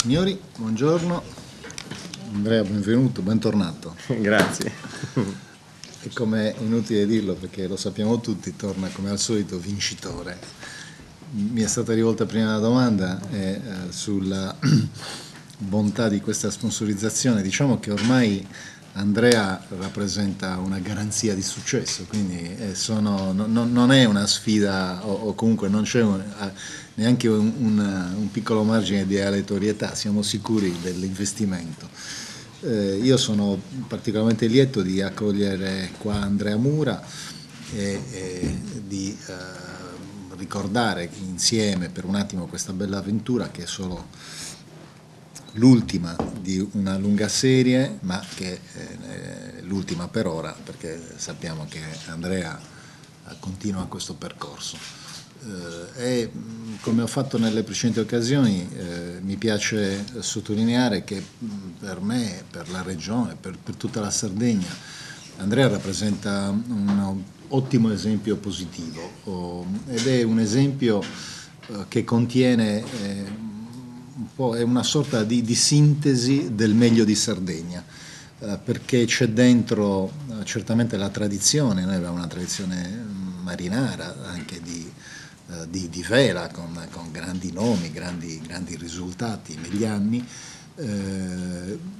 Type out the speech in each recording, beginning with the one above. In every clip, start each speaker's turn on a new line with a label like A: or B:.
A: Signori, buongiorno. Andrea, benvenuto, bentornato.
B: Grazie.
A: E come è inutile dirlo perché lo sappiamo tutti, torna come al solito vincitore. Mi è stata rivolta prima una domanda sulla bontà di questa sponsorizzazione. Diciamo che ormai Andrea rappresenta una garanzia di successo, quindi non è una sfida o comunque non c'è neanche un piccolo margine di aleatorietà, siamo sicuri dell'investimento. Io sono particolarmente lieto di accogliere qua Andrea Mura e di ricordare insieme per un attimo questa bella avventura che è solo l'ultima di una lunga serie, ma che è l'ultima per ora, perché sappiamo che Andrea continua questo percorso. E come ho fatto nelle precedenti occasioni, mi piace sottolineare che per me, per la regione, per tutta la Sardegna, Andrea rappresenta un ottimo esempio positivo ed è un esempio che contiene è una sorta di sintesi del meglio di Sardegna, perché c'è dentro certamente la tradizione. Noi abbiamo una tradizione marinara, anche di vela, con grandi nomi, grandi risultati negli anni,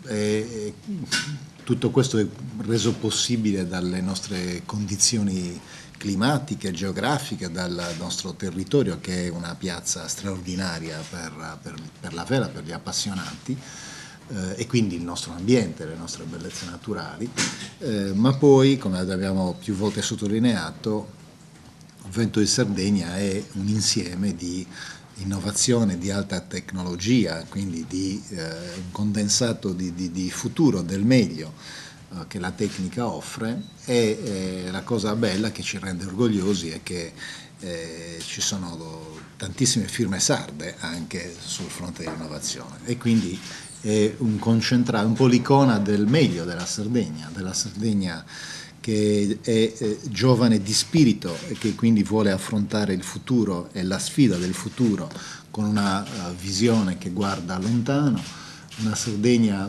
A: e tutto questo è reso possibile dalle nostre condizioni climatiche, geografiche, dal nostro territorio, che è una piazza straordinaria per la vela, per gli appassionati, e quindi il nostro ambiente, le nostre bellezze naturali, ma poi, come abbiamo più volte sottolineato, il Vento di Sardegna è un insieme di innovazione di alta tecnologia, quindi di un condensato di futuro, del meglio che la tecnica offre, e la cosa bella che ci rende orgogliosi è che ci sono tantissime firme sarde anche sul fronte dell'innovazione, e quindi è un concentrato, un po' l'icona del meglio della Sardegna che è giovane di spirito e che quindi vuole affrontare il futuro e la sfida del futuro con una visione che guarda lontano, una Sardegna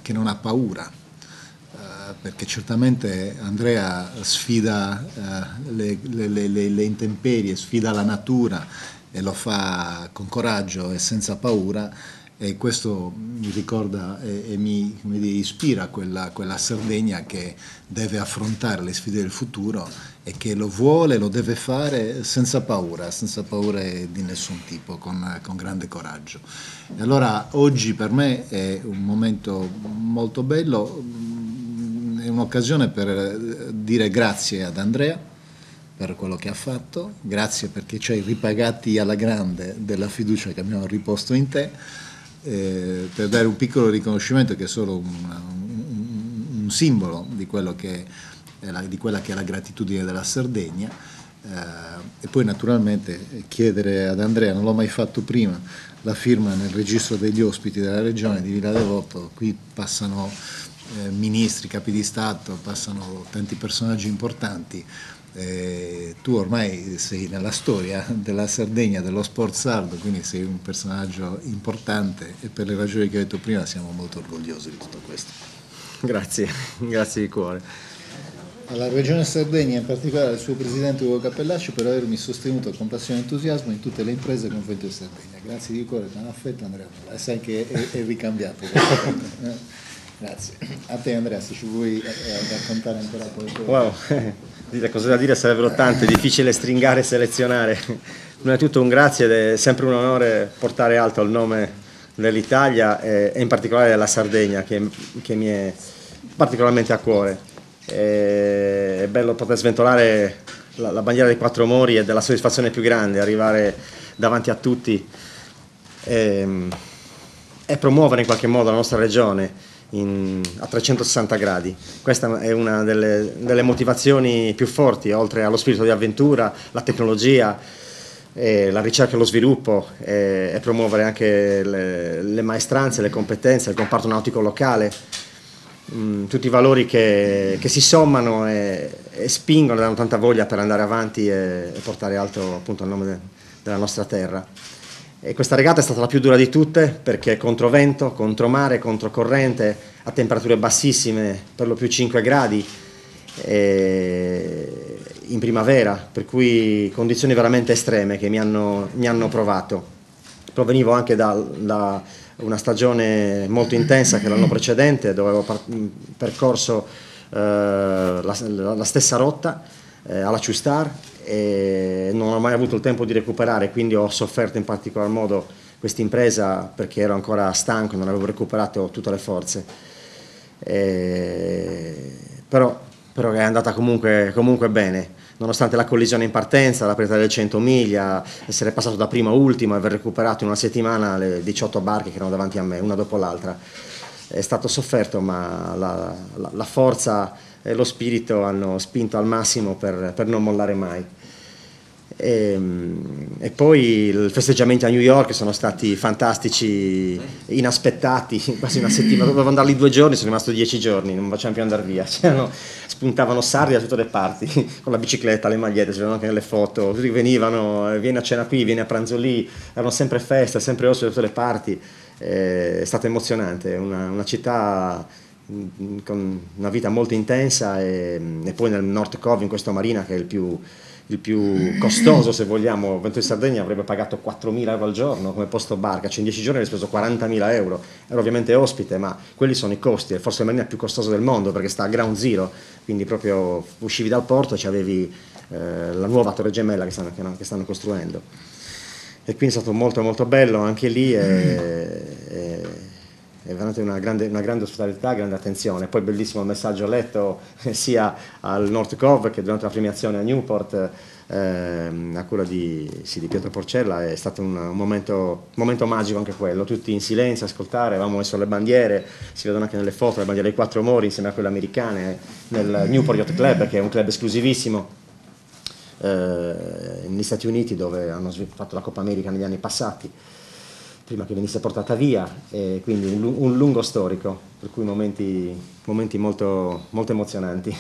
A: che non ha paura, perché certamente Andrea sfida le intemperie, sfida la natura e lo fa con coraggio e senza paura, e questo mi ricorda e mi ispira quella Sardegna che deve affrontare le sfide del futuro e che lo vuole, lo deve fare senza paura di nessun tipo, con grande coraggio. E allora oggi per me è un momento molto bello, è un'occasione per dire grazie ad Andrea per quello che ha fatto, grazie perché ci hai ripagati alla grande della fiducia che abbiamo riposto in te, per dare un piccolo riconoscimento che è solo un simbolo di quella che è la gratitudine della Sardegna, e poi naturalmente chiedere ad Andrea, non l'ho mai fatto prima, la firma nel registro degli ospiti della regione di Villa Devoto. Qui passano ministri, capi di Stato, passano tanti personaggi importanti. Tu ormai sei nella storia della Sardegna, dello sport sardo, quindi sei un personaggio importante, e per le ragioni che ho detto prima siamo molto orgogliosi di tutto questo.
B: Grazie, grazie di cuore.
A: Alla Regione Sardegna, in particolare al suo presidente Ugo Cappellacci, per avermi sostenuto con passione e entusiasmo in tutte le imprese con Vento di Sardegna. Grazie di cuore, con affetto, Andrea. Sai che è ricambiato. Grazie. A te Andrea, se ci vuoi raccontare ancora qualcosa.
B: Wow, dire cose da dire sarebbero tante, è difficile stringare e selezionare. Prima di tutto un grazie, ed è sempre un onore portare alto il nome dell'Italia e in particolare della Sardegna, che mi è particolarmente a cuore. È bello poter sventolare la bandiera dei quattro mori e della soddisfazione più grande, arrivare davanti a tutti e promuovere in qualche modo la nostra regione a 360 gradi. Questa è una delle motivazioni più forti, oltre allo spirito di avventura, la tecnologia, la ricerca e lo sviluppo, e promuovere anche le maestranze, le competenze, il comparto nautico locale, tutti i valori che si sommano e spingono, danno tanta voglia per andare avanti e portare alto appunto il nome della nostra terra. E questa regata è stata la più dura di tutte perché contro vento, contro mare, contro corrente, a temperature bassissime, per lo più 5 gradi, in primavera, per cui condizioni veramente estreme che mi hanno provato. Provenivo anche da una stagione molto intensa che l'anno precedente, dove avevo percorso la stessa rotta alla Ciustar, e non ho mai avuto il tempo di recuperare, quindi ho sofferto in particolar modo questa impresa perché ero ancora stanco, non avevo recuperato tutte le forze, però è andata comunque bene, nonostante la collisione in partenza, la perdita del 100 miglia, essere passato da primo a ultimo e aver recuperato in una settimana le 18 barche che erano davanti a me, una dopo l'altra. È stato sofferto, ma la forza e lo spirito hanno spinto al massimo per non mollare mai. E poi i festeggiamenti a New York sono stati fantastici, inaspettati, quasi una settimana, dovevo andare lì 2 giorni, sono rimasto 10 giorni, non facciamo più andare via, spuntavano sardi da tutte le parti, con la bicicletta, le magliette, si vedevano anche nelle foto, tutti venivano, vieni a cena qui, vieni a pranzo lì, erano sempre feste, sempre ospiti da tutte le parti, è stato emozionante, una città con una vita molto intensa, e poi nel North Cove, in questa marina che è il più costoso, se vogliamo. Vento di Sardegna avrebbe pagato 4.000 euro al giorno come posto barca, cioè in 10 giorni avevo speso 40.000 euro, ero ovviamente ospite, ma quelli sono i costi, è forse la marina più costosa del mondo perché sta a ground zero, quindi proprio uscivi dal porto e c'avevi la nuova Torre Gemella che stanno costruendo, e quindi è stato molto molto bello anche lì, è veramente una grande ospitalità, grande attenzione. Poi bellissimo il messaggio letto sia al North Cove che durante la premiazione a Newport, a cura di Pietro Porcella. È stato un momento magico anche quello, tutti in silenzio, ascoltare, avevamo messo le bandiere, si vedono anche nelle foto le bandiere dei 4 mori insieme a quelle americane nel Newport Yacht Club, che è un club esclusivissimo negli Stati Uniti, dove hanno fatto la Coppa America negli anni passati, prima che venisse portata via, e quindi un lungo storico, per cui momenti molto, molto emozionanti.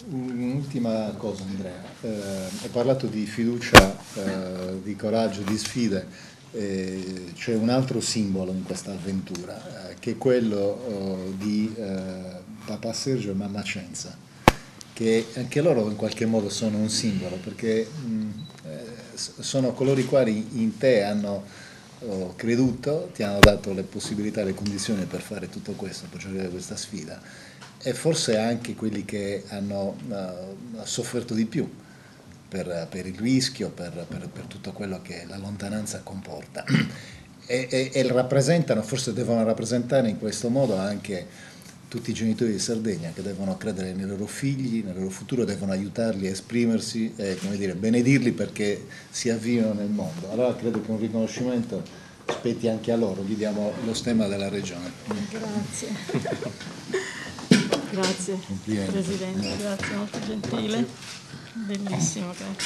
A: Un'ultima cosa, Andrea, hai parlato di fiducia, di coraggio, di sfide, c'è un altro simbolo in questa avventura, che è quello di papà Sergio e mamma Cenza, che anche loro in qualche modo sono un simbolo, perché sono coloro i quali in te hanno creduto, ti hanno dato le possibilità e le condizioni per fare tutto questo, per giocare questa sfida, e forse anche quelli che hanno sofferto di più per il rischio, per tutto quello che la lontananza comporta, e rappresentano, forse devono rappresentare in questo modo anche tutti i genitori di Sardegna, che devono credere nei loro figli, nel loro futuro, devono aiutarli a esprimersi e, come dire, benedirli perché si avviino nel mondo. Allora credo che un riconoscimento spetti anche a loro, gli diamo lo stemma della regione.
C: Grazie. Grazie Presidente, grazie, molto gentile, bellissimo, grazie.